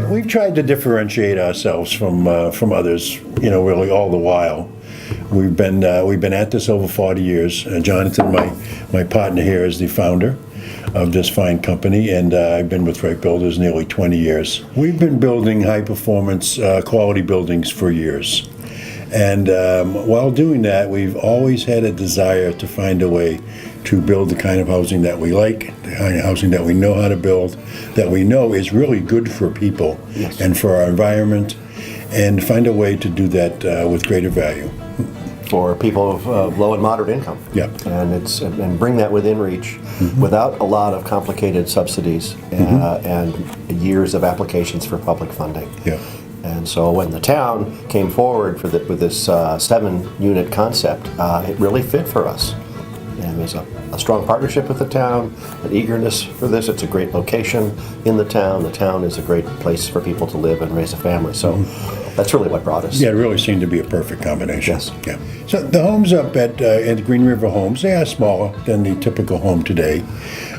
we've tried to differentiate ourselves from others, really all the while. We've been at this over 40 years. Jonathan, my partner here, is the founder of this fine company, and I've been with Wright Builders nearly 20 years. We've been building high-performance, quality buildings for years. And while doing that, we've always had a desire to find a way to build the kind of housing that we like, the kind of housing that we know how to build, that we know is really good for people and for our environment, and find a way to do that with greater value. For people of low and moderate income. Yeah. And bring that within reach without a lot of complicated subsidies and years of applications for public funding. Yeah. And so when the town came forward with this 7-unit concept, it really fit for us. And there's a strong partnership with the town, an eagerness for this. It's a great location in the town. The town is a great place for people to live and raise a family. So that's really what brought us. Yeah, it really seemed to be a perfect combination. Yes. Yeah. So the homes up at Green River Homes, they are smaller than the typical home today,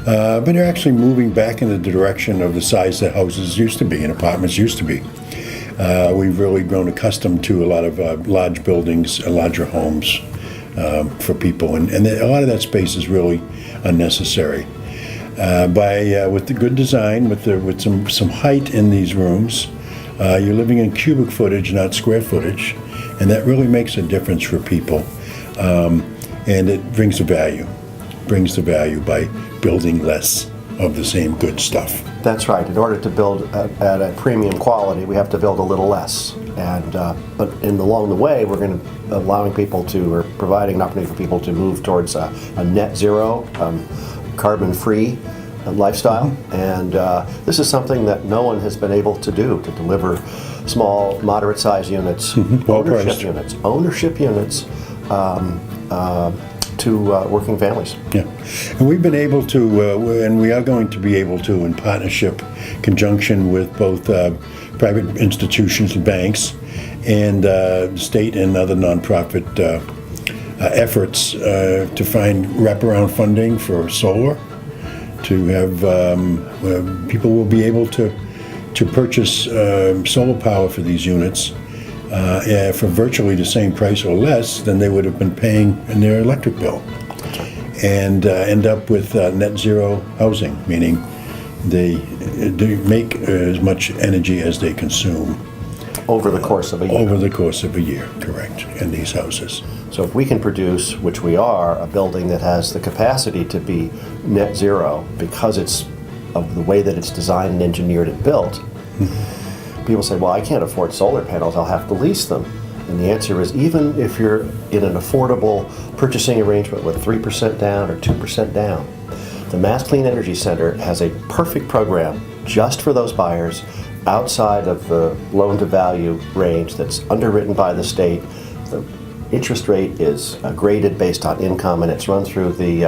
but they're actually moving back in the direction of the size that houses used to be and apartments used to be. We've really grown accustomed to a lot of large buildings, larger homes for people, and a lot of that space is really unnecessary. With the good design, with some height in these rooms, you're living in cubic footage, not square footage, and that really makes a difference for people. And it brings the value by building less of the same good stuff. That's right. In order to build at a premium quality, we have to build a little less. And but along the way, we're going to we're providing an opportunity for people to move towards a net zero, carbon-free lifestyle. And this is something that no one has been able to do, to deliver small, moderate-sized units, ownership units to working families. Yeah, and we've been able to, and we are going to be able to, in partnership, conjunction with both private institutions and banks, and state and other nonprofit efforts to find wraparound funding for solar, to have people will be able to purchase solar power for these units for virtually the same price or less than they would have been paying in their electric bill, and end up with net zero housing, meaning they make as much energy as they consume over the course of a year. Over the course of a year, correct, in these houses. So if we can produce, which we are, a building that has the capacity to be net zero because it's of the way that it's designed and engineered and built, people say, well, I can't afford solar panels, I'll have to lease them. And the answer is, even if you're in an affordable purchasing arrangement with 3% down or 2% down, the Mass Clean Energy Center has a perfect program just for those buyers outside of the loan-to-value range that's underwritten by the state. The interest rate is graded based on income, and it's run through the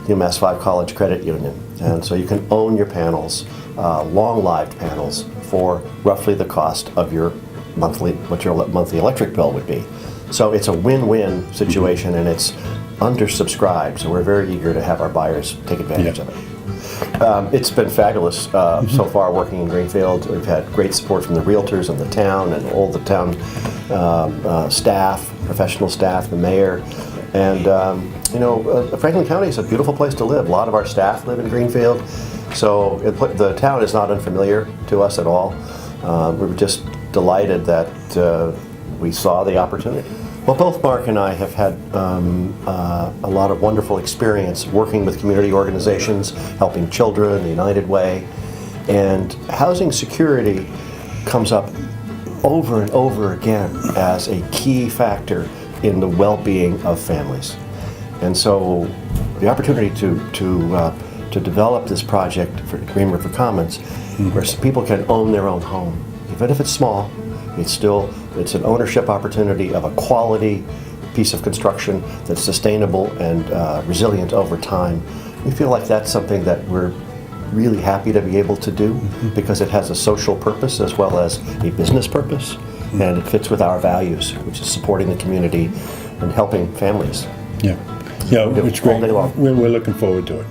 UMass 5 College Credit Union. And so you can own your panels, long-lived panels, for roughly the cost of your what your monthly electric bill would be. So it's a win-win situation, and it's undersubscribed, so we're very eager to have our buyers take advantage of it. It's been fabulous so far working in Greenfield. We've had great support from the realtors and the town and all the town staff, professional staff, the mayor. And Franklin County is a beautiful place to live. A lot of our staff live in Greenfield, so the town is not unfamiliar to us at all. We were just delighted that we saw the opportunity. Well, both Mark and I have had a lot of wonderful experience working with community organizations, helping children, the United Way, and housing security comes up over and over again as a key factor in the well-being of families. And so the opportunity to develop this project for Green River Commons, where people can own their own home, even if it's small, it's an ownership opportunity of a quality piece of construction that's sustainable and resilient over time. We feel like that's something that we're really happy to be able to do because it has a social purpose as well as a business purpose, and it fits with our values, which is supporting the community and helping families. Yeah, it's great. We're looking forward to it.